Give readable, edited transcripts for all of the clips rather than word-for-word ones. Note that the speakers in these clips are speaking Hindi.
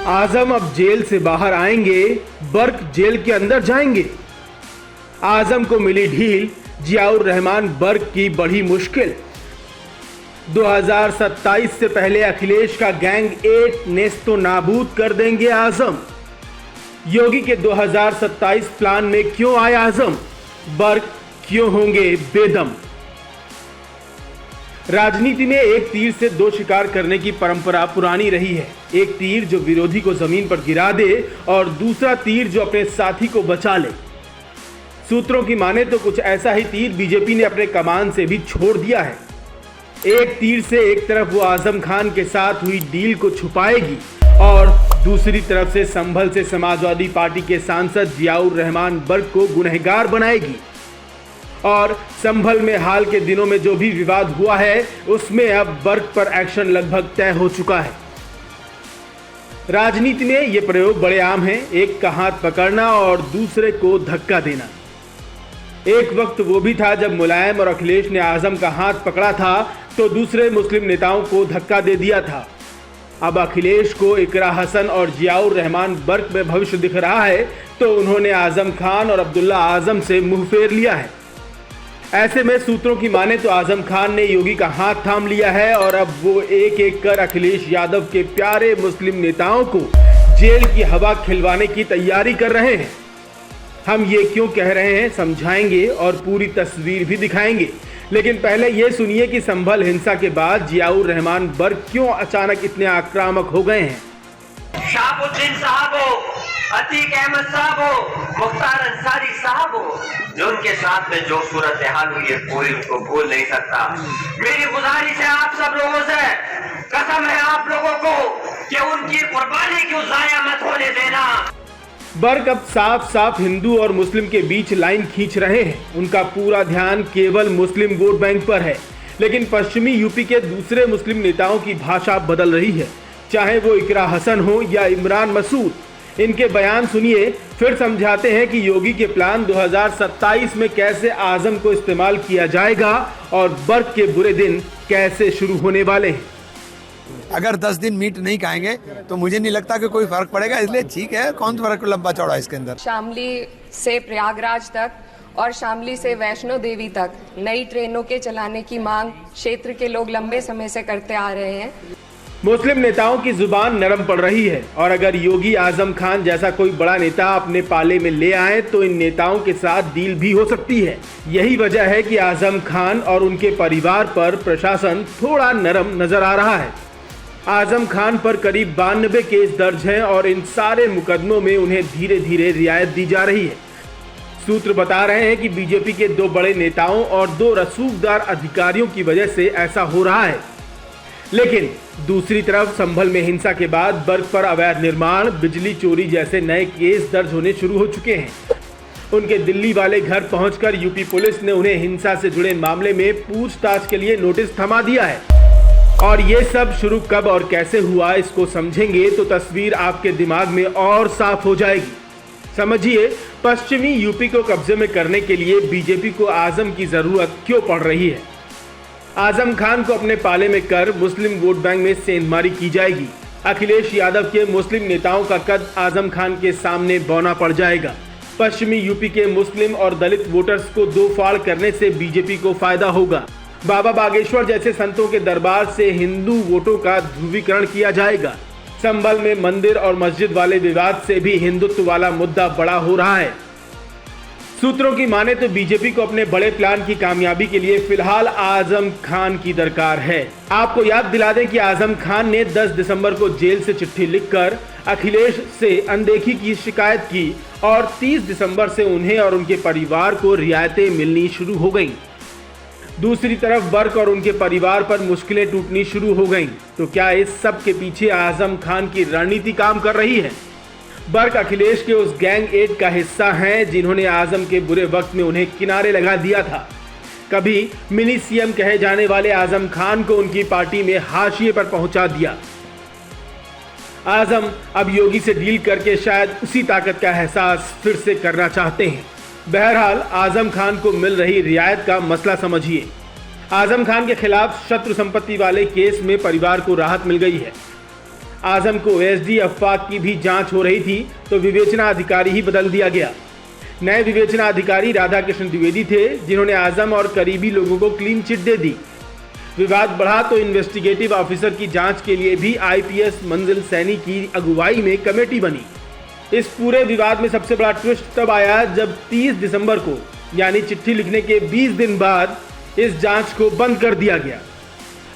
आजम अब जेल से बाहर आएंगे, बर्क जेल के अंदर जाएंगे। आजम को मिली ढील, जियाउर रहमान बर्क की बढ़ी मुश्किल। 2027 से पहले अखिलेश का गैंग 8 नेस्तो नाबूद कर देंगे आजम। योगी के 2027 प्लान में क्यों आए आजम, बर्क क्यों होंगे बेदम। राजनीति में एक तीर से दो शिकार करने की परंपरा पुरानी रही है। एक तीर जो विरोधी को जमीन पर गिरा दे और दूसरा तीर जो अपने साथी को बचा ले। सूत्रों की माने तो कुछ ऐसा ही तीर बीजेपी ने अपने कमान से भी छोड़ दिया है। एक तीर से एक तरफ वो आजम खान के साथ हुई डील को छुपाएगी और दूसरी तरफ से संभल से समाजवादी पार्टी के सांसद जियाउर रहमान बर्क को गुनहगार बनाएगी। और संभल में हाल के दिनों में जो भी विवाद हुआ है उसमें अब बर्क पर एक्शन लगभग तय हो चुका है। राजनीति में ये प्रयोग बड़े आम हैं, एक का हाथ पकड़ना और दूसरे को धक्का देना। एक वक्त वो भी था जब मुलायम और अखिलेश ने आजम का हाथ पकड़ा था तो दूसरे मुस्लिम नेताओं को धक्का दे दिया था। अब अखिलेश को इकरा हसन और जियाउर रहमान बर्क में भविष्य दिख रहा है तो उन्होंने आजम खान और अब्दुल्ला आजम से मुंह फेर लिया है। ऐसे में सूत्रों की माने तो आजम खान ने योगी का हाथ थाम लिया है और अब वो एक एक कर अखिलेश यादव के प्यारे मुस्लिम नेताओं को जेल की हवा खिलवाने की तैयारी कर रहे हैं। हम ये क्यों कह रहे हैं समझाएंगे और पूरी तस्वीर भी दिखाएंगे, लेकिन पहले ये सुनिए कि संभल हिंसा के बाद जियाउर रहमान बर्क क्यों अचानक इतने आक्रामक हो गए हैं। शाहबुद्दीन साहब हो, अतीक अहमद साहब हो, मुख्तार अंसारी साहब हो, जो उनके साथ में जो सूरत हाल हुई है कोई उनको भूल नहीं सकता। मेरी गुजारिश है आप सब लोगों से, कसम है आप लोगों को कि उनकी कुर्बानी क्यों जाया मत होने देना। बर्क अब साफ साफ हिंदू और मुस्लिम के बीच लाइन खींच रहे हैं। उनका पूरा ध्यान केवल मुस्लिम वोट बैंक पर है, लेकिन पश्चिमी यूपी के दूसरे मुस्लिम नेताओं की भाषा बदल रही है, चाहे वो इकरा हसन हो या इमरान मसूद। इनके बयान सुनिए, फिर समझाते हैं कि योगी के प्लान 2027 में कैसे आजम को इस्तेमाल किया जाएगा और बर्क के बुरे दिन कैसे शुरू होने वाले हैं। अगर 10 दिन मीट नहीं खाएंगे तो मुझे नहीं लगता कि कोई फर्क पड़ेगा, इसलिए ठीक है, कौन फर्क लंबा चौड़ा इसके अंदर। शामली से प्रयागराज तक और शामली से वैष्णो देवी तक नई ट्रेनों के चलाने की मांग क्षेत्र के लोग लंबे समय से करते आ रहे हैं। मुस्लिम नेताओं की जुबान नरम पड़ रही है और अगर योगी आजम खान जैसा कोई बड़ा नेता अपने पाले में ले आए तो इन नेताओं के साथ डील भी हो सकती है। यही वजह है कि आजम खान और उनके परिवार पर प्रशासन थोड़ा नरम नजर आ रहा है। आजम खान पर करीब 92 केस दर्ज हैं और इन सारे मुकदमों में उन्हें धीरे धीरे रियायत दी जा रही है। सूत्र बता रहे हैं कि बीजेपी के 2 बड़े नेताओं और 2 रसूखदार अधिकारियों की वजह से ऐसा हो रहा है। लेकिन दूसरी तरफ संभल में हिंसा के बाद बर्क पर अवैध निर्माण, बिजली चोरी जैसे नए केस दर्ज होने शुरू हो चुके हैं। उनके दिल्ली वाले घर पहुंचकर यूपी पुलिस ने उन्हें हिंसा से जुड़े मामले में पूछताछ के लिए नोटिस थमा दिया है। और ये सब शुरू कब और कैसे हुआ इसको समझेंगे तो तस्वीर आपके दिमाग में और साफ हो जाएगी। समझिए, पश्चिमी यूपी को कब्जे में करने के लिए बीजेपी को आजम की जरूरत क्यों पड़ रही है। आजम खान को अपने पाले में कर मुस्लिम वोट बैंक में सेंधमारी की जाएगी। अखिलेश यादव के मुस्लिम नेताओं का कद आजम खान के सामने बौना पड़ जाएगा। पश्चिमी यूपी के मुस्लिम और दलित वोटर्स को दो फाड़ करने से बीजेपी को फायदा होगा। बाबा बागेश्वर जैसे संतों के दरबार से हिंदू वोटों का ध्रुवीकरण किया जाएगा। संभल में मंदिर और मस्जिद वाले विवाद से भी हिंदुत्व वाला मुद्दा बड़ा हो रहा है। सूत्रों की माने तो बीजेपी को अपने बड़े प्लान की कामयाबी के लिए फिलहाल आजम खान की दरकार है। आपको याद दिला दें कि आजम खान ने 10 दिसंबर को जेल से चिट्ठी लिखकर अखिलेश से अनदेखी की शिकायत की और 30 दिसंबर से उन्हें और उनके परिवार को रियायतें मिलनी शुरू हो गईं। दूसरी तरफ बर्क और उनके परिवार पर मुश्किलें टूटनी शुरू हो गईं। तो क्या इस सब के पीछे आजम खान की रणनीति काम कर रही है? बर्क अखिलेश के उस गैंग 8 का हिस्सा हैं जिन्होंने आजम के बुरे वक्त में उन्हें किनारे लगा दिया था। कभी मिनी सीएम कहे जाने वाले आजम खान को उनकी पार्टी में हाशिए पर पहुंचा दिया। आजम अब योगी से डील करके शायद उसी ताकत का एहसास फिर से करना चाहते हैं। बहरहाल आजम खान को मिल रही रियायत का मसला समझिए। आजम खान के खिलाफ शत्रु संपत्ति वाले केस में परिवार को राहत मिल गई है। आजम को ओएसडी अफवाक की भी जांच हो रही थी तो विवेचना अधिकारी ही बदल दिया गया। नए विवेचना अधिकारी राधाकृष्ण द्विवेदी थे, जिन्होंने आजम और करीबी लोगों को क्लीन चिट दे दी। विवाद बढ़ा तो इन्वेस्टिगेटिव ऑफिसर की जांच के लिए भी आईपीएस मंजिल सैनी की अगुवाई में कमेटी बनी। इस पूरे विवाद में सबसे बड़ा ट्विस्ट तब आया जब 30 दिसंबर को, यानी चिट्ठी लिखने के 20 दिन बाद, इस जांच को बंद कर दिया गया।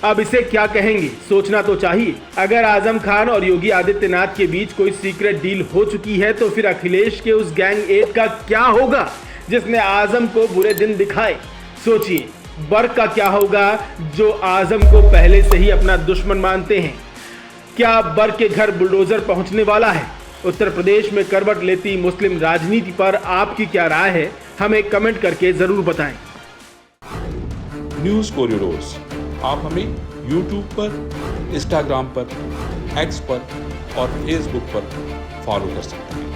अब इसे क्या कहेंगे, सोचना तो चाहिए। अगर आजम खान और योगी आदित्यनाथ के बीच कोई सीक्रेट डील हो चुकी है तो फिर अखिलेश के उस गैंग 8 का क्या होगा जिसने आजम को बुरे दिन दिखाए। सोचिए, बर्क का क्या होगा जो आजम को पहले से ही अपना दुश्मन मानते हैं। क्या बर्क के घर बुलडोजर पहुंचने वाला है? उत्तर प्रदेश में करवट लेती मुस्लिम राजनीति पर आपकी क्या राय है, हमें कमेंट करके जरूर बताएं। न्यूज़ कोरिडोर्स आप हमें YouTube पर, Instagram पर, X पर और Facebook पर फॉलो कर सकते हैं।